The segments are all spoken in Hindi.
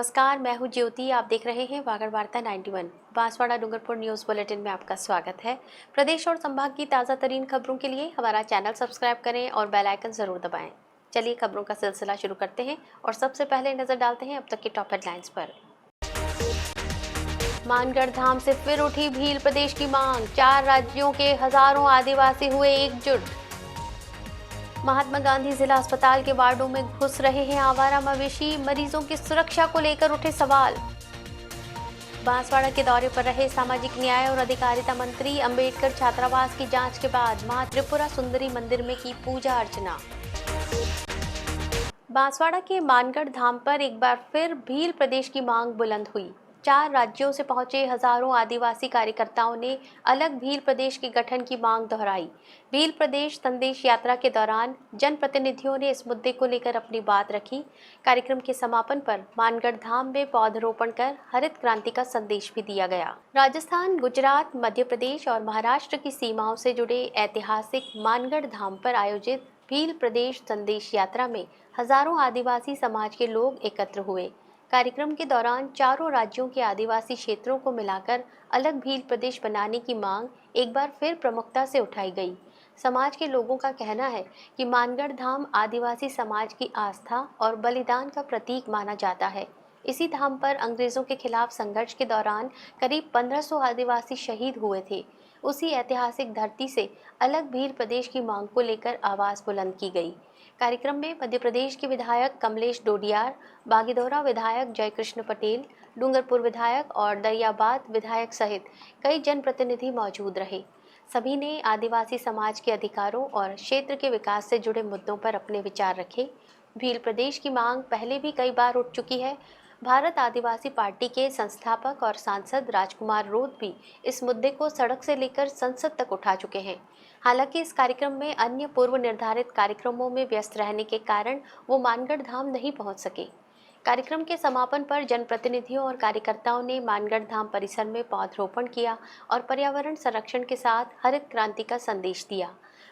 नमस्कार, मैं हूं ज्योति। आप देख रहे हैं वागड़ वार्ता 91। बांसवाड़ा डूंगरपुर न्यूज़ बुलेटिन में आपका स्वागत है। प्रदेश और संभाग की ताज़ा तरीन खबरों के लिए हमारा चैनल सब्सक्राइब करें और बेल आइकन ज़रूर दबाएं। चलिए खबरों का सिलसिला शुरू करते हैं और सबसे पहले नज़र डालते हैं अब तक की टॉप हेडलाइंस पर। मानगढ़ धाम से फिर उठी भील प्रदेश की मांग, 4 राज्यों के हजारों आदिवासी हुए एकजुट। महात्मा गांधी जिला अस्पताल के वार्डों में घुस रहे हैं आवारा मवेशी, मरीजों की सुरक्षा को लेकर उठे सवाल। बांसवाड़ा के दौरे पर रहे सामाजिक न्याय और अधिकारिता मंत्री, अंबेडकर छात्रावास की जांच के बाद मां त्रिपुरा सुंदरी मंदिर में की पूजा अर्चना। बांसवाड़ा के मानगढ़ धाम पर एक बार फिर भील प्रदेश की मांग बुलंद हुई। 4 राज्यों से पहुंचे हजारों आदिवासी कार्यकर्ताओं ने अलग भील प्रदेश के गठन की मांग दोहराई। भील प्रदेश संदेश यात्रा के दौरान जनप्रतिनिधियों ने इस मुद्दे को लेकर अपनी बात रखी। कार्यक्रम के समापन पर मानगढ़ धाम में पौधरोपण कर हरित क्रांति का संदेश भी दिया गया। राजस्थान, गुजरात, मध्य प्रदेश और महाराष्ट्र की सीमाओं से जुड़े ऐतिहासिक मानगढ़ धाम पर आयोजित भील प्रदेश संदेश यात्रा में हजारों आदिवासी समाज के लोग एकत्र हुए। कार्यक्रम के दौरान चारों राज्यों के आदिवासी क्षेत्रों को मिलाकर अलग भील प्रदेश बनाने की मांग एक बार फिर प्रमुखता से उठाई गई। समाज के लोगों का कहना है कि मानगढ़ धाम आदिवासी समाज की आस्था और बलिदान का प्रतीक माना जाता है। इसी धाम पर अंग्रेजों के खिलाफ संघर्ष के दौरान करीब 1500 आदिवासी शहीद हुए थे। उसी ऐतिहासिक धरती से अलग भील प्रदेश की मांग को लेकर आवाज बुलंद की गई। कार्यक्रम में मध्य प्रदेश के विधायक कमलेश डोडियार, बागीदोरा विधायक जयकृष्ण पटेल, डूंगरपुर विधायक और दरियाबाद विधायक सहित कई जनप्रतिनिधि मौजूद रहे। सभी ने आदिवासी समाज के अधिकारों और क्षेत्र के विकास से जुड़े मुद्दों पर अपने विचार रखे। भील प्रदेश की मांग पहले भी कई बार उठ चुकी है। भारत आदिवासी पार्टी के संस्थापक और सांसद राजकुमार रोध भी इस मुद्दे को सड़क से लेकर संसद तक उठा चुके हैं। हालांकि इस कार्यक्रम में अन्य पूर्व निर्धारित कार्यक्रमों में व्यस्त रहने के कारण वो मानगढ़ धाम नहीं पहुंच सके। कार्यक्रम के समापन पर जनप्रतिनिधियों और कार्यकर्ताओं ने मानगढ़ धाम परिसर में पौधरोपण किया और पर्यावरण संरक्षण के साथ हरित क्रांति का संदेश दिया।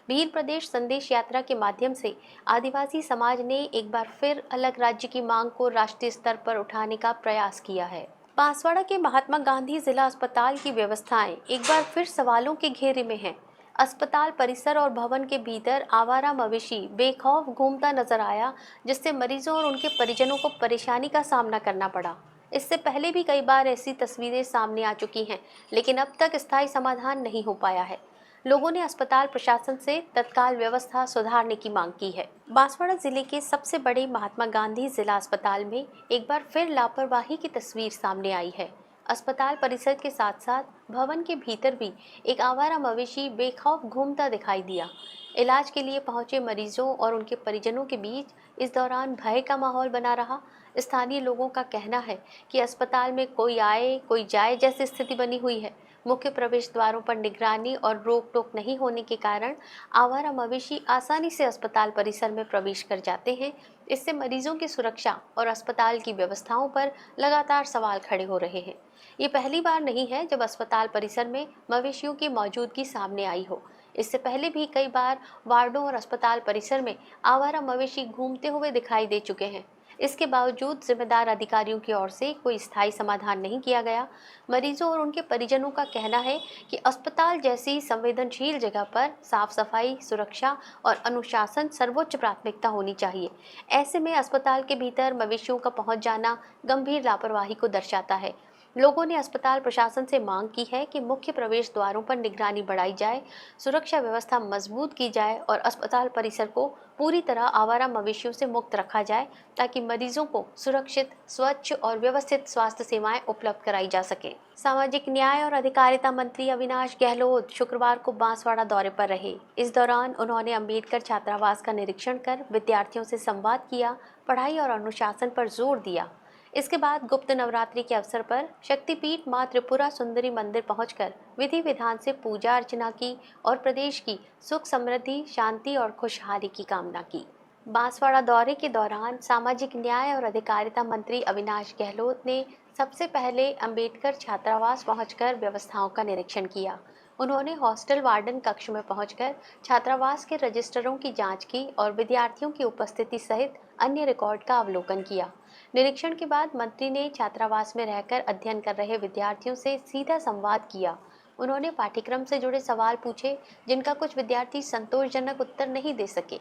भील प्रदेश संदेश यात्रा के माध्यम से आदिवासी समाज ने एक बार फिर अलग राज्य की मांग को राष्ट्रीय स्तर पर उठाने का प्रयास किया है। बांसवाड़ा के महात्मा गांधी जिला अस्पताल की व्यवस्थाएं एक बार फिर सवालों के घेरे में हैं। अस्पताल परिसर और भवन के भीतर आवारा मवेशी बेखौफ घूमता नजर आया, जिससे मरीजों और उनके परिजनों को परेशानी का सामना करना पड़ा। इससे पहले भी कई बार ऐसी तस्वीरें सामने आ चुकी हैं, लेकिन अब तक स्थायी समाधान नहीं हो पाया है। लोगों ने अस्पताल प्रशासन से तत्काल व्यवस्था सुधारने की मांग की है। बांसवाड़ा जिले के सबसे बड़े महात्मा गांधी जिला अस्पताल में एक बार फिर लापरवाही की तस्वीर सामने आई है। अस्पताल परिसर के साथ साथ भवन के भीतर भी एक आवारा मवेशी बेखौफ घूमता दिखाई दिया। इलाज के लिए पहुंचे मरीजों और उनके परिजनों के बीच इस दौरान भय का माहौल बना रहा। स्थानीय लोगों का कहना है कि अस्पताल में कोई आए कोई जाए जैसी स्थिति बनी हुई है। मुख्य प्रवेश द्वारों पर निगरानी और रोक टोक नहीं होने के कारण आवारा मवेशी आसानी से अस्पताल परिसर में प्रवेश कर जाते हैं। इससे मरीजों की सुरक्षा और अस्पताल की व्यवस्थाओं पर लगातार सवाल खड़े हो रहे हैं। ये पहली बार नहीं है जब अस्पताल परिसर में मवेशियों की मौजूदगी सामने आई हो। इससे पहले भी कई बार वार्डों और अस्पताल परिसर में आवारा मवेशी घूमते हुए दिखाई दे चुके हैं। इसके बावजूद जिम्मेदार अधिकारियों की ओर से कोई स्थायी समाधान नहीं किया गया। मरीजों और उनके परिजनों का कहना है कि अस्पताल जैसी संवेदनशील जगह पर साफ सफाई, सुरक्षा और अनुशासन सर्वोच्च प्राथमिकता होनी चाहिए। ऐसे में अस्पताल के भीतर मवेशियों का पहुंच जाना गंभीर लापरवाही को दर्शाता है। लोगों ने अस्पताल प्रशासन से मांग की है कि मुख्य प्रवेश द्वारों पर निगरानी बढ़ाई जाए, सुरक्षा व्यवस्था मजबूत की जाए और अस्पताल परिसर को पूरी तरह आवारा मवेशियों से मुक्त रखा जाए, ताकि मरीजों को सुरक्षित, स्वच्छ और व्यवस्थित स्वास्थ्य सेवाएं उपलब्ध कराई जा सके। सामाजिक न्याय और अधिकारिता मंत्री अविनाश गहलोत शुक्रवार को बांसवाड़ा दौरे पर रहे। इस दौरान उन्होंने अंबेडकर छात्रावास का निरीक्षण कर विद्यार्थियों से संवाद किया, पढ़ाई और अनुशासन पर जोर दिया। इसके बाद गुप्त नवरात्रि के अवसर पर शक्तिपीठ मां त्रिपुरा सुंदरी मंदिर पहुंचकर विधि विधान से पूजा अर्चना की और प्रदेश की सुख समृद्धि, शांति और खुशहाली की कामना की। बांसवाड़ा दौरे के दौरान सामाजिक न्याय और अधिकारिता मंत्री अविनाश गहलोत ने सबसे पहले अंबेडकर छात्रावास पहुंचकर व्यवस्थाओं का निरीक्षण किया। उन्होंने हॉस्टल वार्डन कक्ष में पहुंचकर छात्रावास के रजिस्टरों की जांच की और विद्यार्थियों की उपस्थिति सहित अन्य रिकॉर्ड का अवलोकन किया। निरीक्षण के बाद मंत्री ने छात्रावास में रहकर अध्ययन कर रहे विद्यार्थियों से सीधा संवाद किया। उन्होंने पाठ्यक्रम से जुड़े सवाल पूछे, जिनका कुछ विद्यार्थी संतोषजनक उत्तर नहीं दे सके।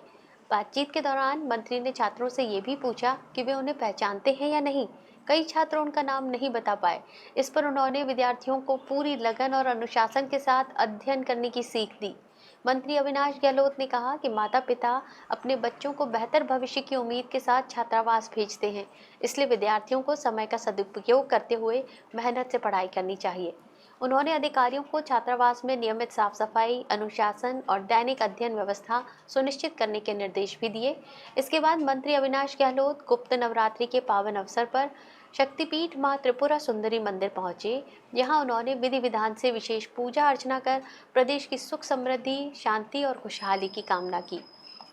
बातचीत के दौरान मंत्री ने छात्रों से ये भी पूछा कि वे उन्हें पहचानते हैं या नहीं। कई छात्र उनका नाम नहीं बता पाए। इस पर उन्होंने विद्यार्थियों को पूरी लगन और अनुशासन के साथ अध्ययन करने की सीख दी। मंत्री अविनाश गहलोत ने कहा कि माता पिता अपने बच्चों को बेहतर भविष्य की उम्मीद के साथ छात्रावास भेजते हैं, इसलिए विद्यार्थियों को समय का सदुपयोग करते हुए मेहनत से पढ़ाई करनी चाहिए। उन्होंने अधिकारियों को छात्रावास में नियमित साफ सफाई, अनुशासन और दैनिक अध्ययन व्यवस्था सुनिश्चित करने के निर्देश भी दिए। इसके बाद मंत्री अविनाश गहलोत गुप्त नवरात्रि के पावन अवसर पर शक्तिपीठ मां त्रिपुरा सुंदरी मंदिर पहुंचे। यहाँ उन्होंने विधि विधान से विशेष पूजा अर्चना कर प्रदेश की सुख समृद्धि, शांति और खुशहाली की कामना की।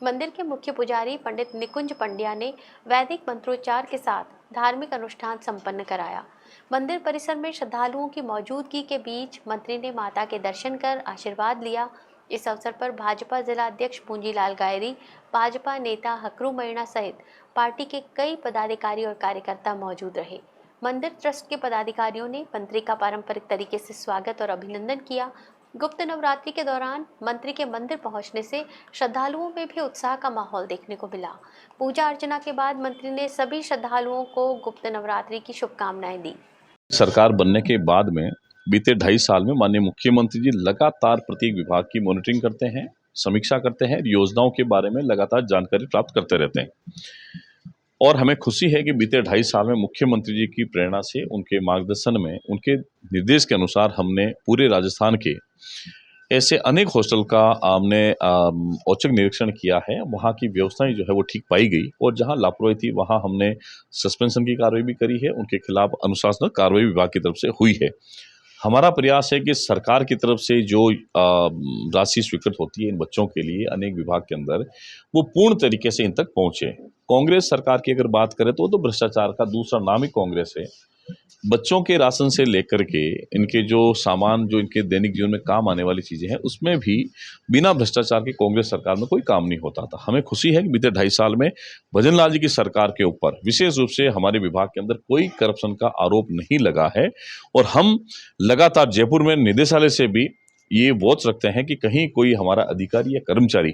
मंदिर के मुख्य पुजारी पंडित निकुंज पंड्या ने वैदिक मंत्रोच्चार के साथ धार्मिक अनुष्ठान संपन्न कराया। मंदिर परिसर में श्रद्धालुओं की मौजूदगी के बीच मंत्री ने माता के दर्शन कर आशीर्वाद लिया। इस अवसर पर भाजपा जिला अध्यक्ष पूंजीलाल गायरी, भाजपा नेता हकरू मैणा सहित पार्टी के कई पदाधिकारी और कार्यकर्ता मौजूद रहे। मंदिर ट्रस्ट के पदाधिकारियों ने मंत्री का पारंपरिक तरीके से स्वागत और अभिनंदन किया। गुप्त नवरात्रि के दौरान मंत्री के मंदिर पहुंचने से श्रद्धालुओं में भी उत्साह का माहौल देखने को मिला। पूजा अर्चना के बाद मंत्री ने सभी श्रद्धालुओं को गुप्त नवरात्रि की शुभकामनाएं दी। सरकार बनने के बाद में बीते 2.5 साल में माननीय मुख्यमंत्री जी लगातार प्रत्येक विभाग की मॉनिटरिंग करते हैं, समीक्षा करते हैं, योजनाओं के बारे में लगातार जानकारी प्राप्त करते रहते हैं। और हमें खुशी है कि बीते 2.5 साल में मुख्यमंत्री जी की प्रेरणा से, उनके मार्गदर्शन में, उनके निर्देश के अनुसार हमने पूरे राजस्थान के ऐसे अनेक हॉस्टल का हमने औचक निरीक्षण किया है। वहाँ की व्यवस्थाएं जो है वो ठीक पाई गई और जहाँ लापरवाही थी वहाँ हमने सस्पेंशन की कार्रवाई भी करी है। उनके खिलाफ अनुशासनात्मक कार्रवाई विभाग की तरफ से हुई है। हमारा प्रयास है कि सरकार की तरफ से जो राशि स्वीकृत होती है इन बच्चों के लिए अनेक विभाग के अंदर, वो पूर्ण तरीके से इन तक पहुँचे। कांग्रेस सरकार की अगर बात करें तो भ्रष्टाचार का दूसरा नाम ही कांग्रेस है। बच्चों के राशन से लेकर के इनके जो सामान, जो इनके दैनिक जीवन में काम आने वाली चीज़ें हैं, उसमें भी बिना भ्रष्टाचार के कांग्रेस सरकार में कोई काम नहीं होता था। हमें खुशी है कि बीते 2.5 साल में भजन लाल जी की सरकार के ऊपर विशेष रूप से हमारे विभाग के अंदर कोई करप्शन का आरोप नहीं लगा है। और हम लगातार जयपुर में निदेशालय से भी ये वॉच रखते हैं कि कहीं कोई हमारा अधिकारी या कर्मचारी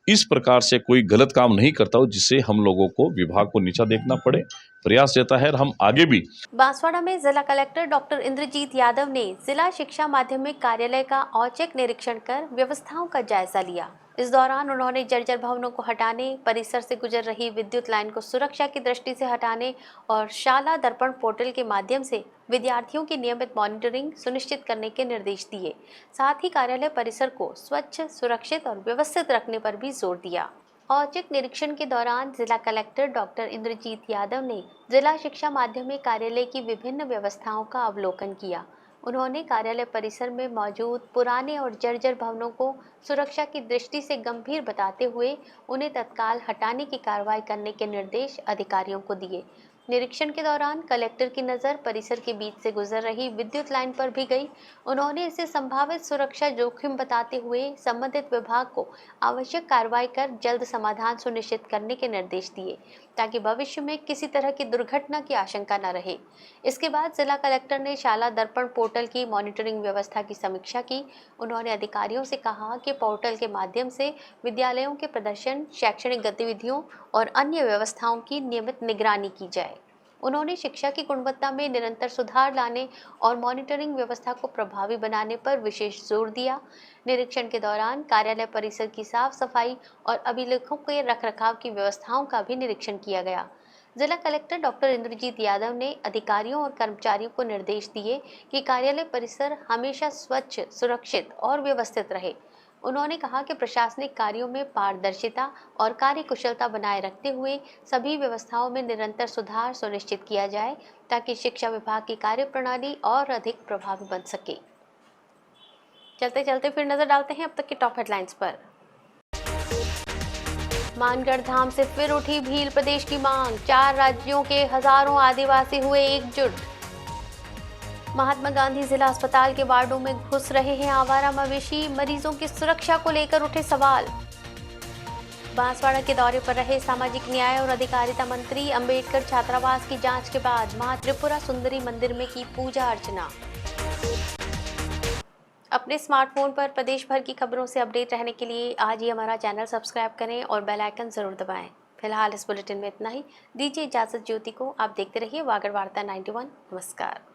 इस प्रकार से कोई गलत काम नहीं करता हो जिससे हम लोगों को, विभाग को नीचा देखना पड़े। प्रयास रहता है और हम आगे भी। बांसवाड़ा में जिला कलेक्टर डॉक्टर इंद्रजीत यादव ने जिला शिक्षा माध्यमिक कार्यालय का औचक निरीक्षण कर व्यवस्थाओं का जायजा लिया। इस दौरान उन्होंने जर्जर भवनों को हटाने, परिसर से गुजर रही विद्युत लाइन को सुरक्षा की दृष्टि से हटाने और शाला दर्पण पोर्टल के माध्यम से विद्यार्थियों की नियमित मॉनिटरिंग सुनिश्चित करने के निर्देश दिए। साथ ही कार्यालय परिसर को स्वच्छ, सुरक्षित और व्यवस्थित रखने पर भी जोर दिया। औचक निरीक्षण के दौरान जिला कलेक्टर डॉक्टर इंद्रजीत यादव ने जिला शिक्षा माध्यमिक कार्यालय की विभिन्न व्यवस्थाओं का अवलोकन किया। उन्होंने कार्यालय परिसर में मौजूद पुराने और जर्जर भवनों को सुरक्षा की दृष्टि से गंभीर बताते हुए उन्हें तत्काल हटाने की कार्रवाई करने के निर्देश अधिकारियों को दिए। निरीक्षण के दौरान कलेक्टर की नज़र परिसर के बीच से गुजर रही विद्युत लाइन पर भी गई। उन्होंने इसे संभावित सुरक्षा जोखिम बताते हुए संबंधित विभाग को आवश्यक कार्रवाई कर जल्द समाधान सुनिश्चित करने के निर्देश दिए ताकि भविष्य में किसी तरह की दुर्घटना की आशंका न रहे। इसके बाद जिला कलेक्टर ने शाला दर्पण पोर्टल की मॉनिटरिंग व्यवस्था की समीक्षा की। उन्होंने अधिकारियों से कहा कि पोर्टल के माध्यम से विद्यालयों के प्रदर्शन, शैक्षणिक गतिविधियों और अन्य व्यवस्थाओं की नियमित निगरानी की जाए। उन्होंने शिक्षा की गुणवत्ता में निरंतर सुधार लाने और मॉनिटरिंग व्यवस्था को प्रभावी बनाने पर विशेष जोर दिया। निरीक्षण के दौरान कार्यालय परिसर की साफ सफाई और अभिलेखों के रखरखाव की व्यवस्थाओं का भी निरीक्षण किया गया। जिला कलेक्टर डॉक्टर इंद्रजीत यादव ने अधिकारियों और कर्मचारियों को निर्देश दिए कि कार्यालय परिसर हमेशा स्वच्छ, सुरक्षित और व्यवस्थित रहे। उन्होंने कहा कि प्रशासनिक कार्यों में पारदर्शिता और कार्यकुशलता बनाए रखते हुए सभी व्यवस्थाओं में निरंतर सुधार सुनिश्चित किया जाए ताकि शिक्षा विभाग की कार्यप्रणाली और अधिक प्रभावी बन सके। चलते चलते फिर नजर डालते हैं अब तक की टॉप हेडलाइंस पर। मानगढ़ धाम से फिर उठी भील प्रदेश की मांग, 4 राज्यों के हजारों आदिवासी हुए एकजुट। महात्मा गांधी जिला अस्पताल के वार्डों में घुस रहे हैं आवारा मवेशी, मरीजों की सुरक्षा को लेकर उठे सवाल। बांसवाड़ा के दौरे पर रहे सामाजिक न्याय और अधिकारिता मंत्री। अंबेडकर छात्रावास की जांच के बाद मां त्रिपुरा सुंदरी मंदिर में की पूजा अर्चना। अपने स्मार्टफोन पर प्रदेश भर की खबरों से अपडेट रहने के लिए आज ही हमारा चैनल सब्सक्राइब करें और बेल आइकन जरूर दबाएं। फिलहाल इस बुलेटिन में इतना ही। दीजिए इजाजत ज्योति को। आप देखते रहिए वागड़ वार्ता 91। नमस्कार।